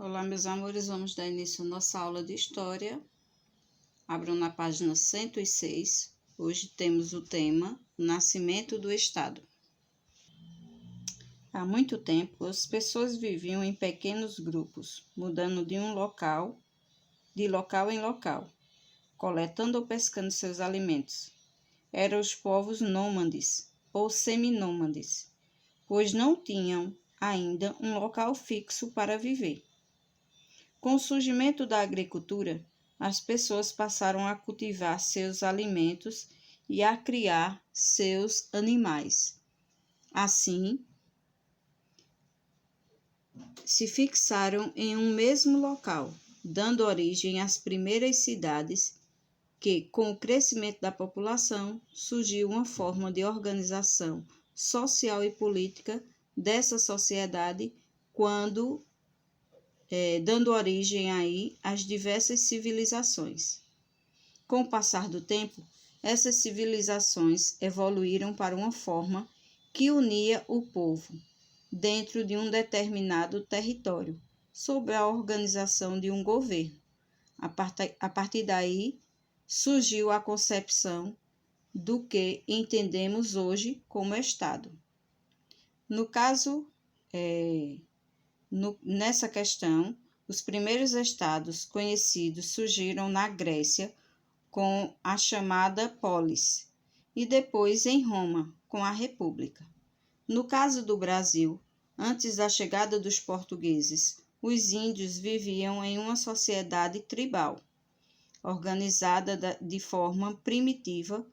Olá, meus amores, vamos dar início à nossa aula de História. Abram na página 106. Hoje temos o tema Nascimento do Estado. Há muito tempo, as pessoas viviam em pequenos grupos, mudando de local em local, coletando ou pescando seus alimentos. Eram os povos nômades ou seminômades, pois não tinham ainda um local fixo para viver. Com o surgimento da agricultura, as pessoas passaram a cultivar seus alimentos e a criar seus animais. Assim, se fixaram em um mesmo local, dando origem às primeiras cidades que, com o crescimento da população, surgiu uma forma de organização social e política dessa sociedade dando origem aí às diversas civilizações. Com o passar do tempo, essas civilizações evoluíram para uma forma que unia o povo dentro de um determinado território, sob a organização de um governo. A partir daí, surgiu a concepção do que entendemos hoje como Estado. No caso, nessa questão, os primeiros estados conhecidos surgiram na Grécia com a chamada polis e depois em Roma com a República. No caso do Brasil, antes da chegada dos portugueses, os índios viviam em uma sociedade tribal, organizada de forma primitiva,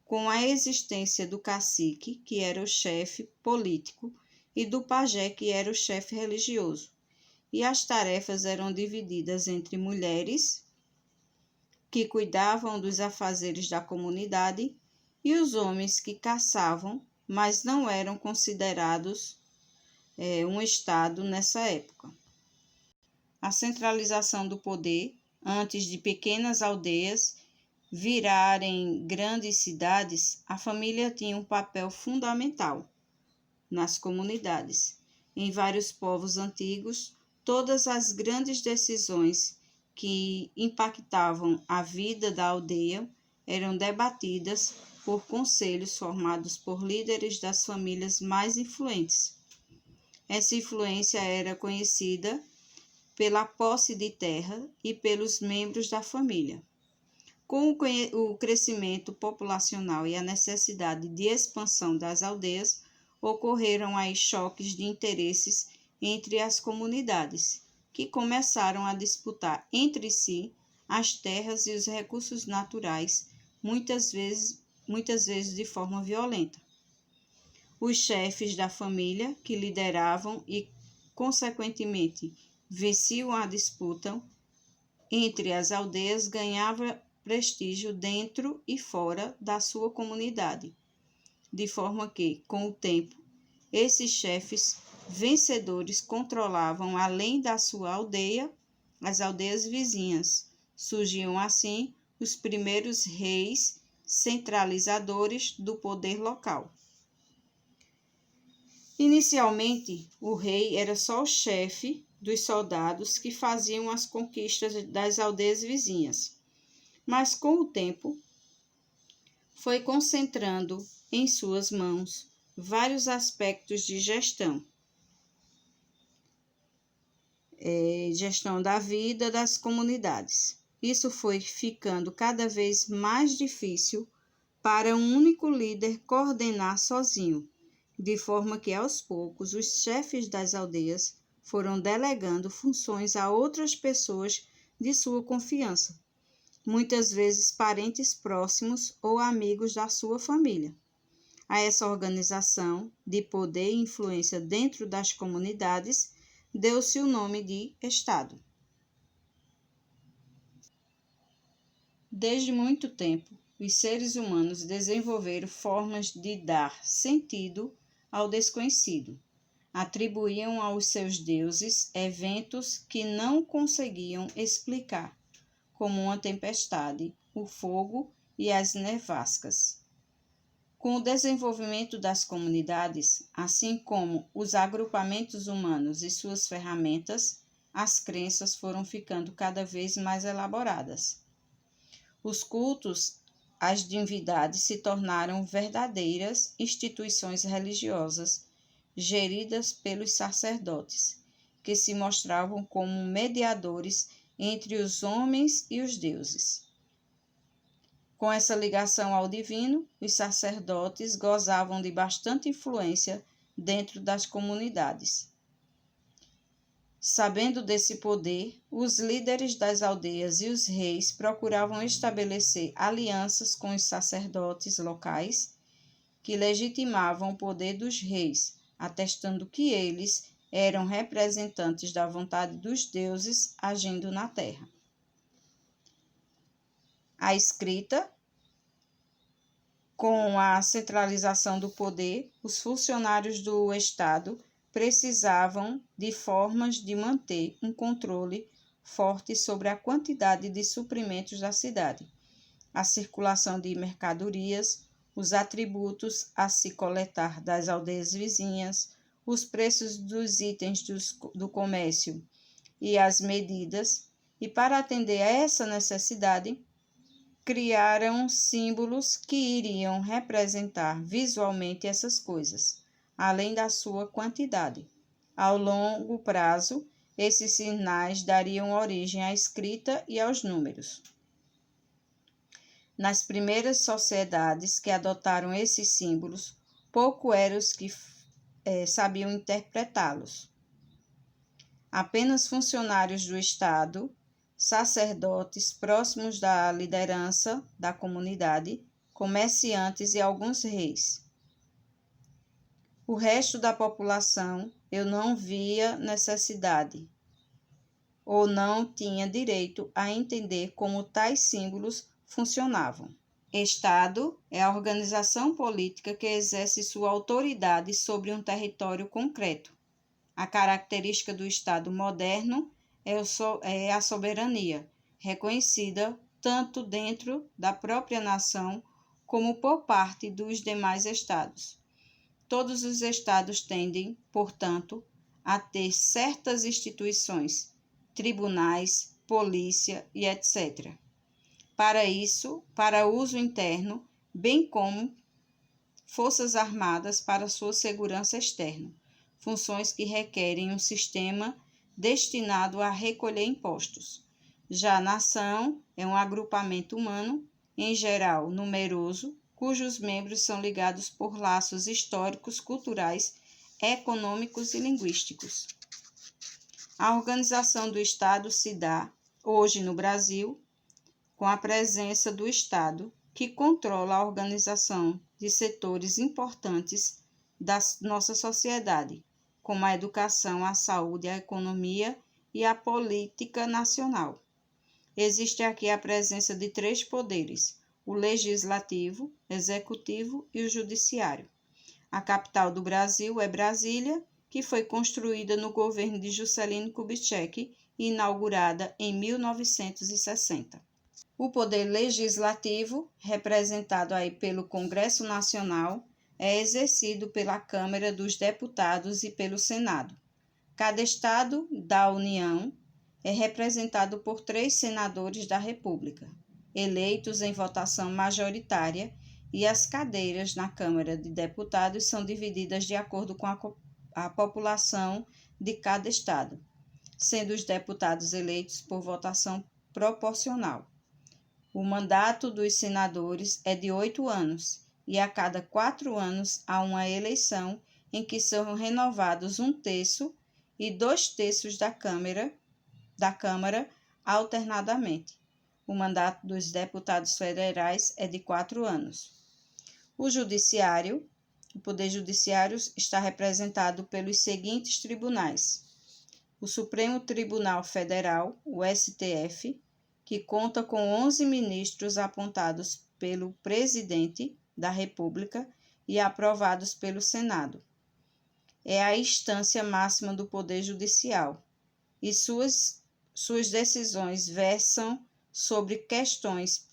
com a existência do cacique, que era o chefe político, e do pajé, que era o chefe religioso. E as tarefas eram divididas entre mulheres, que cuidavam dos afazeres da comunidade, e os homens que caçavam, mas não eram considerados um estado nessa época. A centralização do poder, antes de pequenas aldeias virarem grandes cidades, a família tinha um papel fundamental nas comunidades. Em vários povos antigos, todas as grandes decisões que impactavam a vida da aldeia eram debatidas por conselhos formados por líderes das famílias mais influentes. Essa influência era conhecida pela posse de terra e pelos membros da família. Com o crescimento populacional e a necessidade de expansão das aldeias, ocorreram aí choques de interesses entre as comunidades, que começaram a disputar entre si as terras e os recursos naturais, muitas vezes de forma violenta. Os chefes da família, que lideravam e, consequentemente, venciam a disputa entre as aldeias, ganhavam prestígio dentro e fora da sua comunidade, de forma que, com o tempo, esses chefes vencedores controlavam, além da sua aldeia, as aldeias vizinhas. Surgiam assim os primeiros reis centralizadores do poder local. Inicialmente, o rei era só o chefe dos soldados que faziam as conquistas das aldeias vizinhas, mas com o tempo foi concentrando em suas mãos vários aspectos de gestão da vida das comunidades. Isso foi ficando cada vez mais difícil para um único líder coordenar sozinho, de forma que, aos poucos, os chefes das aldeias foram delegando funções a outras pessoas de sua confiança, muitas vezes parentes próximos ou amigos da sua família. A essa organização de poder e influência dentro das comunidades deu-se o nome de Estado. Desde muito tempo, os seres humanos desenvolveram formas de dar sentido ao desconhecido. Atribuíam aos seus deuses eventos que não conseguiam explicar, como uma tempestade, o fogo e as nevascas. Com o desenvolvimento das comunidades, assim como os agrupamentos humanos e suas ferramentas, as crenças foram ficando cada vez mais elaboradas. Os cultos às divindades se tornaram verdadeiras instituições religiosas geridas pelos sacerdotes, que se mostravam como mediadores entre os homens e os deuses. Com essa ligação ao divino, os sacerdotes gozavam de bastante influência dentro das comunidades. Sabendo desse poder, os líderes das aldeias e os reis procuravam estabelecer alianças com os sacerdotes locais, que legitimavam o poder dos reis, atestando que eles eram representantes da vontade dos deuses agindo na terra. A escrita. Com a centralização do poder, os funcionários do Estado precisavam de formas de manter um controle forte sobre a quantidade de suprimentos da cidade, a circulação de mercadorias, os atributos a se coletar das aldeias vizinhas, os preços dos itens do comércio e as medidas, e para atender a essa necessidade, criaram símbolos que iriam representar visualmente essas coisas, além da sua quantidade. Ao longo prazo, esses sinais dariam origem à escrita e aos números. Nas primeiras sociedades que adotaram esses símbolos, pouco eram os que sabiam interpretá-los. Apenas funcionários do Estado, sacerdotes próximos da liderança da comunidade, comerciantes e alguns reis. O resto da população eu não via necessidade ou não tinha direito a entender como tais símbolos funcionavam. Estado é a organização política que exerce sua autoridade sobre um território concreto. A característica do Estado moderno é a soberania, reconhecida tanto dentro da própria nação como por parte dos demais estados. Todos os estados tendem, portanto, a ter certas instituições, tribunais, polícia e etc. Para uso interno, bem como forças armadas para sua segurança externa, funções que requerem um sistema destinado a recolher impostos. Já a nação é um agrupamento humano, em geral numeroso, cujos membros são ligados por laços históricos, culturais, econômicos e linguísticos. A organização do Estado se dá, hoje no Brasil, com a presença do Estado, que controla a organização de setores importantes da nossa sociedade, como a educação, a saúde, a economia e a política nacional. Existe aqui a presença de 3 poderes: o legislativo, executivo e o judiciário. A capital do Brasil é Brasília, que foi construída no governo de Juscelino Kubitschek e inaugurada em 1960. O poder legislativo, representado aí pelo Congresso Nacional, é exercido pela Câmara dos Deputados e pelo Senado. Cada estado da União é representado por 3 senadores da República, eleitos em votação majoritária, e as cadeiras na Câmara de Deputados são divididas de acordo com a população de cada estado, sendo os deputados eleitos por votação proporcional. O mandato dos senadores é de 8 anos, e a cada 4 anos há uma eleição em que são renovados 1/3 e 2/3 da Câmara alternadamente. O mandato dos deputados federais é de 4 anos. O Poder Judiciário está representado pelos seguintes tribunais: o Supremo Tribunal Federal, o STF, que conta com 11 ministros apontados pelo Presidente da República e aprovados pelo Senado. É a instância máxima do Poder Judicial, e suas decisões versam sobre questões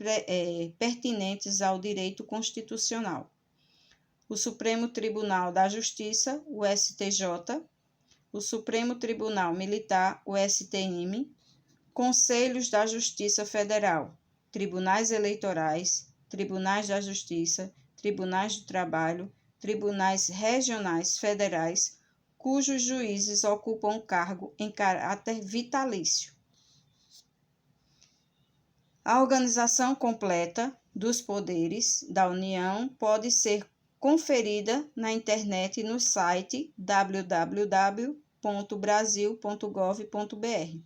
pertinentes ao direito constitucional. O Supremo Tribunal da Justiça, o STJ, o Supremo Tribunal Militar, o STM, Conselhos da Justiça Federal, Tribunais Eleitorais, Tribunais da Justiça, Tribunais do Trabalho, Tribunais Regionais Federais, cujos juízes ocupam cargo em caráter vitalício. A organização completa dos poderes da União pode ser conferida na internet no site www.brasil.gov.br,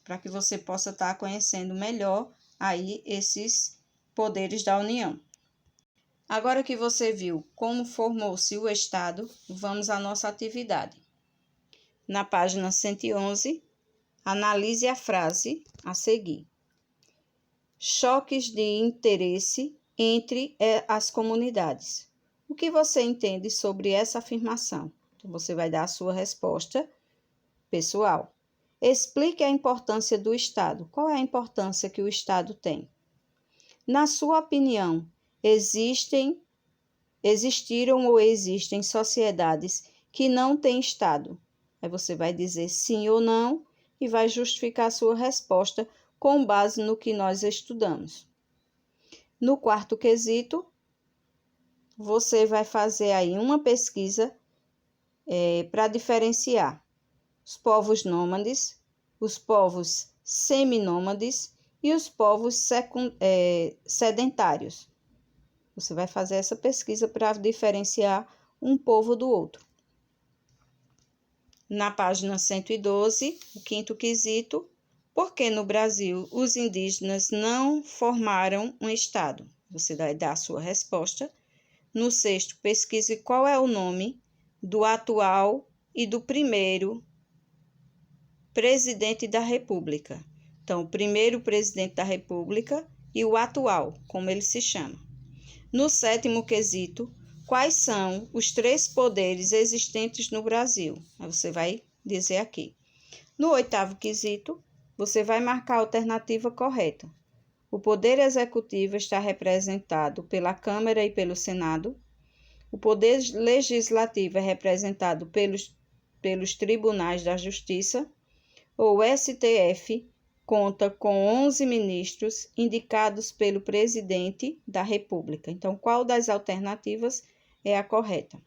para que você possa estar conhecendo melhor aí esses poderes da União. Agora que você viu como formou-se o Estado, vamos à nossa atividade. Na página 111, analise a frase a seguir. Choques de interesse entre as comunidades. O que você entende sobre essa afirmação? Então, você vai dar a sua resposta pessoal. Explique a importância do Estado. Qual é a importância que o Estado tem? Na sua opinião, existiram ou existem sociedades que não têm Estado? Aí você vai dizer sim ou não e vai justificar a sua resposta com base no que nós estudamos. No quarto quesito, você vai fazer aí uma pesquisa para diferenciar os povos nômades, os povos seminômades e os povos sedentários. Você vai fazer essa pesquisa para diferenciar um povo do outro. Na página 112, o quinto quesito, por que no Brasil os indígenas não formaram um Estado? Você vai dar a sua resposta. No sexto, pesquise qual é o nome do atual e do primeiro presidente da República. Então, o primeiro presidente da República e o atual, como ele se chama. No sétimo quesito, quais são os 3 poderes existentes no Brasil? Aí você vai dizer aqui. No oitavo quesito, você vai marcar a alternativa correta. O Poder Executivo está representado pela Câmara e pelo Senado. O Poder Legislativo é representado pelos Tribunais da Justiça. O STF conta com 11 ministros indicados pelo Presidente da República. Então, qual das alternativas é a correta?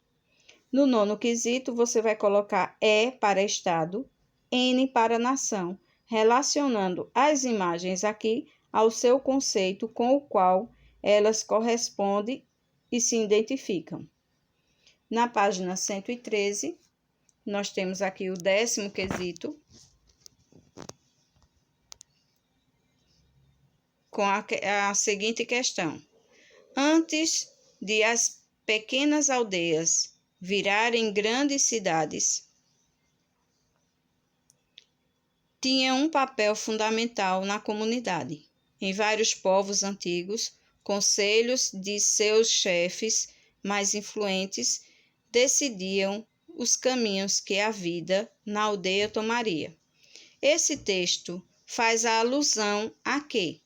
No nono quesito, você vai colocar E para Estado, N para nação, relacionando as imagens aqui ao seu conceito com o qual elas correspondem e se identificam. Na página 113, nós temos aqui o 10º quesito, com a seguinte questão. Antes de as pequenas aldeias virarem grandes cidades, tinha um papel fundamental na comunidade. Em vários povos antigos, conselhos de seus chefes mais influentes decidiam os caminhos que a vida na aldeia tomaria. Esse texto faz a alusão a quê?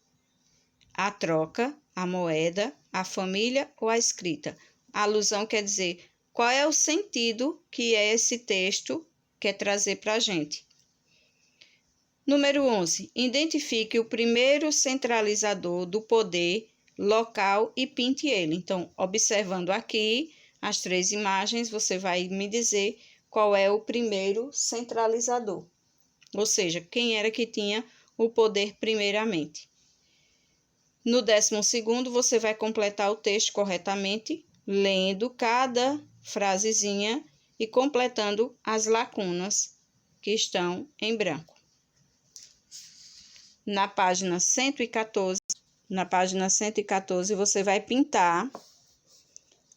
A troca, a moeda, a família ou a escrita. A alusão quer dizer qual é o sentido que esse texto quer trazer para a gente. Número 11. Identifique o primeiro centralizador do poder local e pinte ele. Então, observando aqui as 3 imagens, você vai me dizer qual é o primeiro centralizador. Ou seja, quem era que tinha o poder primeiramente. No 12º, você vai completar o texto corretamente, lendo cada frasezinha e completando as lacunas que estão em branco. Na página 114, você vai pintar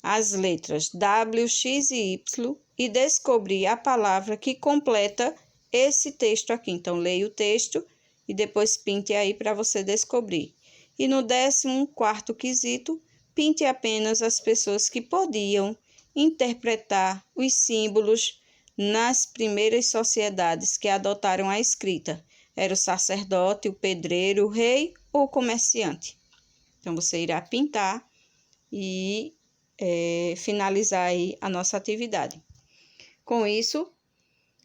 as letras W, X e Y e descobrir a palavra que completa esse texto aqui. Então, leia o texto e depois pinte aí para você descobrir. E no 14º quesito, pinte apenas as pessoas que podiam interpretar os símbolos nas primeiras sociedades que adotaram a escrita. Era o sacerdote, o pedreiro, o rei ou o comerciante. Então, você irá pintar e finalizar aí a nossa atividade. Com isso,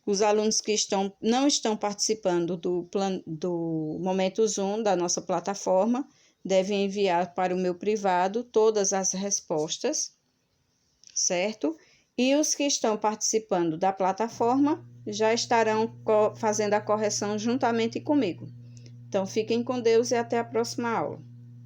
Os alunos que não estão participando do Momento Zoom da nossa plataforma devem enviar para o meu privado todas as respostas, certo? E os que estão participando da plataforma já estarão fazendo a correção juntamente comigo. Então, fiquem com Deus e até a próxima aula.